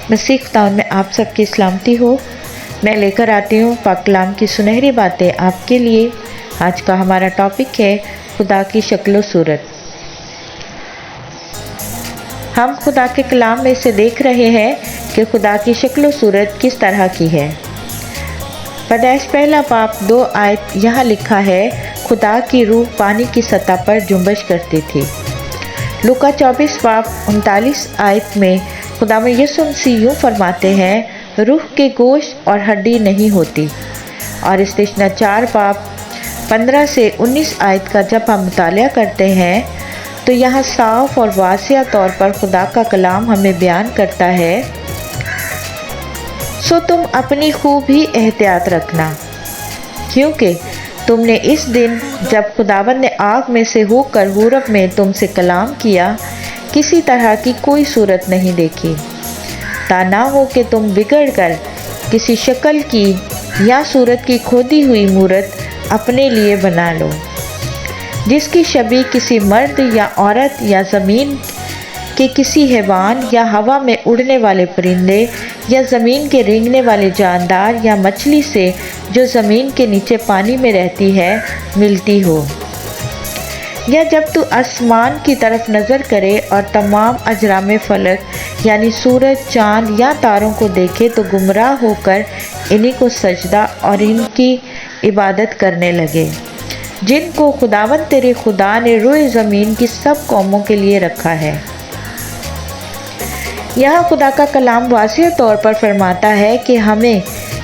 مسیح خداوند میں آپ سب کی سلامتی ہو۔ میں لے کر آتی ہوں پاک کلام کی سنہری باتیں آپ کے لیے۔ آج کا ہمارا ٹاپک ہے خدا کی شکل و صورت۔ ہم خدا کے کلام میں سے دیکھ رہے ہیں کہ خدا کی شکل و صورت کس طرح کی ہے۔ پیدائش پہلا باب 2 آیت یہاں لکھا ہے، خدا کی روح پانی کی سطح پر جنبش کرتی تھی۔ لوکا 24 باب 39 آیت میں خداوند یسوع مسیح یوں فرماتے ہیں، روح کے گوشت اور ہڈی نہیں ہوتی۔ اور استثنا 4 باب 15 سے 19 آیت کا جب ہم مطالعہ کرتے ہیں تو یہاں صاف اور واضح طور پر خدا کا کلام ہمیں بیان کرتا ہے، سو تم اپنی خوب ہی احتیاط رکھنا، کیونکہ تم نے اس دن جب خداوند نے آگ میں سے ہو کر حورب میں تم سے کلام کیا، کسی طرح کی کوئی صورت نہیں دیکھی، تا نہ ہو کہ تم بگڑ کر کسی شکل کی یا صورت کی کھودی ہوئی مورت اپنے لیے بنا لو، جس کی شبیہ کسی مرد یا عورت یا زمین کے کسی حیوان یا ہوا میں اڑنے والے پرندے یا زمین کے رینگنے والے جاندار یا مچھلی سے جو زمین کے نیچے پانی میں رہتی ہے ملتی ہو۔ یا جب تو آسمان کی طرف نظر کرے اور تمام اجرام فلک یعنی سورج، چاند یا تاروں کو دیکھے تو گمراہ ہو کر انہی کو سجدہ اور ان کی عبادت کرنے لگے، جن کو خداوند تیرے خدا نے روئے زمین کی سب قوموں کے لیے رکھا ہے۔ یہاں خدا کا کلام واضح طور پر فرماتا ہے کہ ہمیں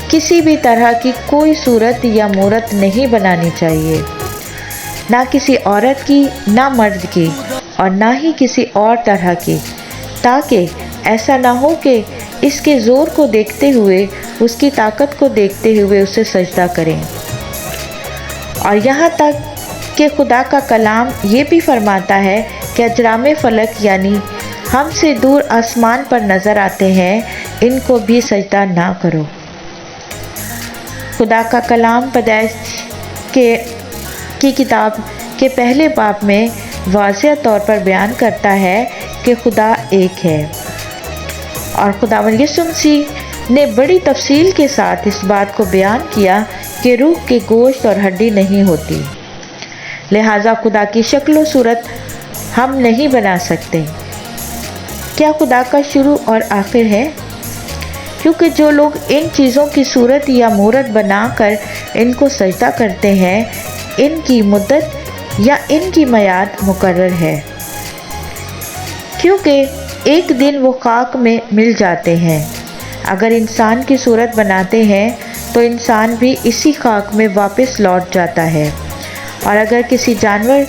کسی بھی طرح کی کوئی صورت یا مورت نہیں بنانی چاہیے، نہ کسی عورت کی، نہ مرد کی، اور نہ ہی کسی اور طرح کی، تاکہ ایسا نہ ہو کہ اس کے زور کو دیکھتے ہوئے، اس کی طاقت کو دیکھتے ہوئے اسے سجدہ کریں۔ اور یہاں تک کہ خدا کا کلام یہ بھی فرماتا ہے کہ اجرام فلک یعنی ہم سے دور آسمان پر نظر آتے ہیں، ان کو بھی سجدہ نہ کرو۔ خدا کا کلام پیدائش کی کتاب کے پہلے باب میں واضح طور پر بیان کرتا ہے کہ خدا ایک ہے، اور خداوند یسوع مسیح نے بڑی تفصیل کے ساتھ اس بات کو بیان کیا کہ روح کے گوشت اور ہڈی نہیں ہوتی، لہٰذا خدا کی شکل و صورت ہم نہیں بنا سکتے۔ کیا خدا کا شروع اور آخر ہے؟ کیونکہ جو لوگ ان چیزوں کی صورت یا مورت بنا کر ان کو سجدہ کرتے ہیں، ان کی مدت یا ان کی میعاد مقرر ہے، کیونکہ ایک دن وہ خاک میں مل جاتے ہیں۔ اگر انسان کی صورت بناتے ہیں تو انسان بھی اسی خاک میں واپس لوٹ جاتا ہے، اور اگر کسی جانور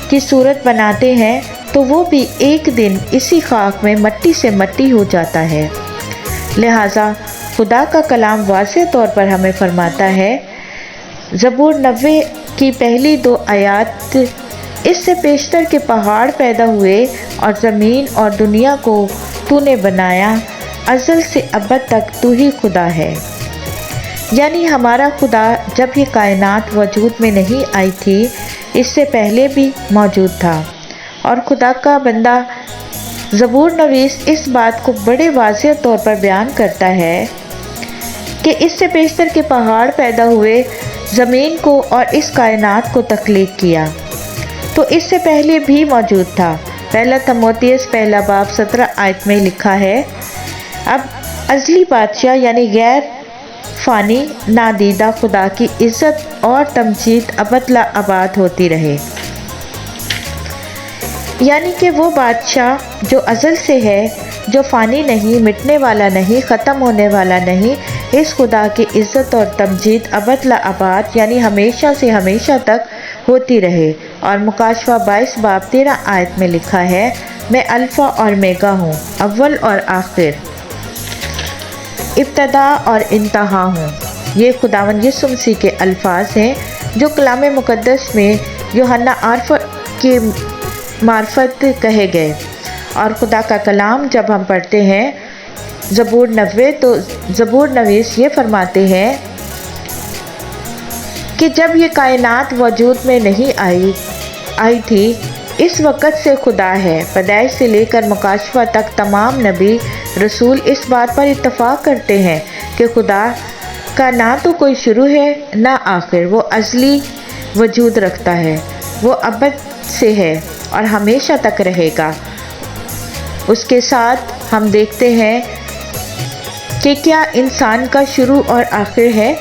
کی صورت بناتے ہیں تو وہ بھی ایک دن اسی خاک میں مٹی سے مٹی ہو جاتا ہے۔ لہٰذا خدا کا کلام واضح طور پر ہمیں فرماتا ہے، زبور 90 کی پہلی 2 آیات، اس سے پیشتر کے پہاڑ پیدا ہوئے اور زمین اور دنیا کو تو نے بنایا، ازل سے ابد تک تو ہی خدا ہے۔ یعنی ہمارا خدا جب یہ کائنات وجود میں نہیں آئی تھی، اس سے پہلے بھی موجود تھا، اور خدا کا بندہ زبور نویس اس بات کو بڑے واضح طور پر بیان کرتا ہے کہ اس سے پیشتر کے پہاڑ پیدا ہوئے، زمین کو اور اس کائنات کو تخلیق کیا، تو اس سے پہلے بھی موجود تھا۔ پہلا تموتیس پہلا باب 17 آیت میں لکھا ہے، اب ازلی بادشاہ یعنی غیر فانی نادیدہ خدا کی عزت اور تمجید ابد لا اباد ہوتی رہے۔ یعنی کہ وہ بادشاہ جو ازل سے ہے، جو فانی نہیں، مٹنے والا نہیں، ختم ہونے والا نہیں، اس خدا کی عزت اور تمجید ابد لا اباد یعنی ہمیشہ سے ہمیشہ تک ہوتی رہے۔ اور مکاشفہ 22 باب 13 آیت میں لکھا ہے، میں الفا اور میگا ہوں، اول اور آخر، ابتدا اور انتہا ہوں۔ یہ خداوند یسوع مسیح کے الفاظ ہیں جو کلام مقدس میں یوحنا عارف کی معرفت کہے گئے۔ اور خدا کا کلام جب ہم پڑھتے ہیں زبور 90 تو زبور نویس یہ فرماتے ہیں کہ جب یہ کائنات وجود میں نہیں آئی تھی، اس وقت سے خدا ہے۔ پیدائش سے لے کر مکاشفہ تک تمام نبی رسول اس بات پر اتفاق کرتے ہیں کہ خدا کا نہ تو کوئی شروع ہے نہ آخر، وہ ازلی وجود رکھتا ہے، وہ ابد سے ہے اور ہمیشہ تک رہے گا۔ اس کے ساتھ ہم دیکھتے ہیں کہ کیا انسان کا شروع اور آخر ہے؟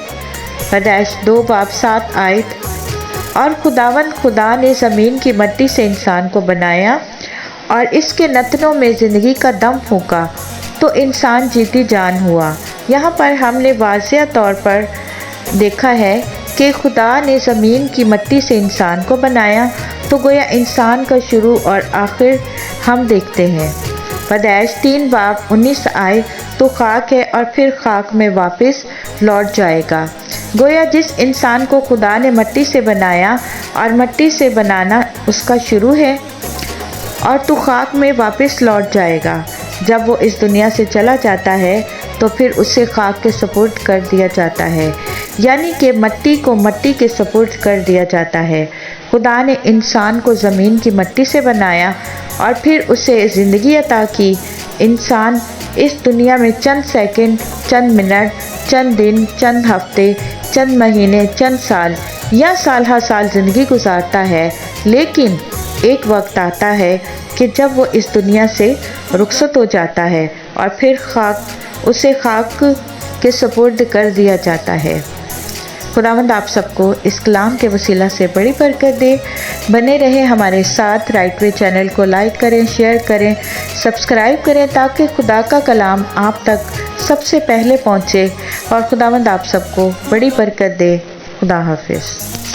پیدائش 2:7 آیت۔ اور خداوند خدا نے زمین کی مٹی سے انسان کو بنایا اور اس کے نتنوں میں زندگی کا دم پھونکا تو انسان جیتی جان ہوا۔ یہاں پر ہم نے واضح طور پر دیکھا ہے کہ خدا نے زمین کی مٹی سے انسان کو بنایا، تو گویا انسان کا شروع اور آخر ہم دیکھتے ہیں۔ پیدائش 3:19 آئے تو خاک ہے اور پھر خاک میں واپس لوٹ جائے گا۔ گویا جس انسان کو خدا نے مٹی سے بنایا اور مٹی سے بنانا اس کا شروع ہے، اور تو خاک میں واپس لوٹ جائے گا۔ جب وہ اس دنیا سے چلا جاتا ہے تو پھر اسے خاک کے سپرد کر دیا جاتا ہے، یعنی کہ مٹی کو مٹی کے سپرد کر دیا جاتا ہے۔ خدا نے انسان کو زمین کی مٹی سے بنایا اور پھر اسے زندگی عطا کی۔ انسان اس دنیا میں چند سیکنڈ، چند منٹ، چند دن، چند ہفتے، چند مہینے، چند سال یا سال ہر سال زندگی گزارتا ہے، لیکن ایک وقت آتا ہے کہ جب وہ اس دنیا سے رخصت ہو جاتا ہے اور پھر اسے خاک کے سپرد کر دیا جاتا ہے۔ خداوند آپ سب کو اس کلام کے وسیلہ سے بڑی برکت دے۔ بنے رہیں ہمارے ساتھ، رائٹ وے چینل کو لائک کریں، شیئر کریں، سبسکرائب کریں تاکہ خدا کا کلام آپ تک سب سے پہلے پہنچے، اور خداوند آپ سب کو بڑی برکت دے۔ خدا حافظ۔